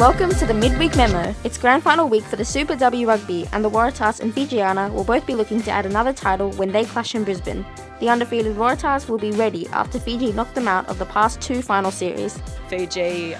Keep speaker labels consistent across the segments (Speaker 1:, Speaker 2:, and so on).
Speaker 1: Welcome to the Midweek Memo. It's grand final week for the Super W Rugby, and the Waratahs and Fijiana will both be looking to add another title when they clash in Brisbane. The undefeated Waratahs will be ready after Fiji knocked them out of the past two final series.
Speaker 2: Fiji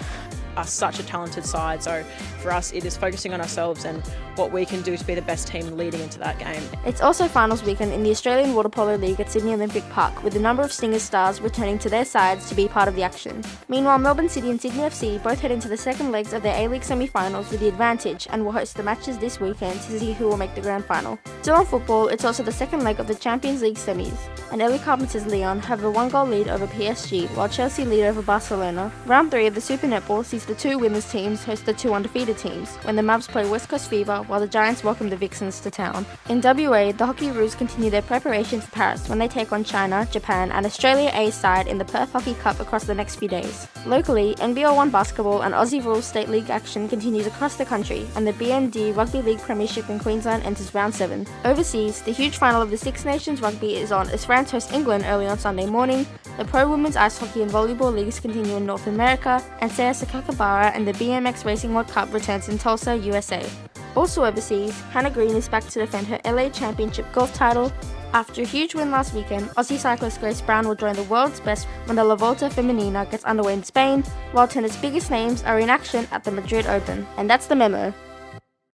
Speaker 2: are such a talented side, so for us it is focusing on ourselves and what we can do to be the best team leading into that game.
Speaker 1: It's also finals weekend in the Australian Water Polo League at Sydney Olympic Park, with a number of Stingers stars returning to their sides to be part of the action. Meanwhile, Melbourne City and Sydney FC both head into the second legs of their A-League semi-finals with the advantage and will host the matches this weekend to see who will make the grand final. Still on football, it's also the second leg of the Champions League semis, and LA Carpenter's Leon have a one-goal lead over PSG, while Chelsea lead over Barcelona. Round 3 of the Super Netball sees the two winners teams host the two undefeated teams, when the Mavs play West Coast Fever while the Giants welcome the Vixens to town. In WA, the Hockey Roos continue their preparation for Paris when they take on China, Japan and Australia A side in the Perth Hockey Cup across the next few days. Locally, NBL 1 basketball and Aussie Rules State League action continues across the country, and the BND Rugby League Premiership in Queensland enters round 7. Overseas, the huge final of the Six Nations Rugby is on as France host England early on Sunday morning. The Pro Women's Ice Hockey and Volleyball leagues continue in North America, and Saya Sakakibara and the BMX Racing World Cup returns in Tulsa, USA. Also overseas, Hannah Green is back to defend her LA Championship golf title. After a huge win last weekend, Aussie cyclist Grace Brown will join the world's best when the La Volta Femenina gets underway in Spain, while tennis biggest names are in action at the Madrid Open. And that's the memo.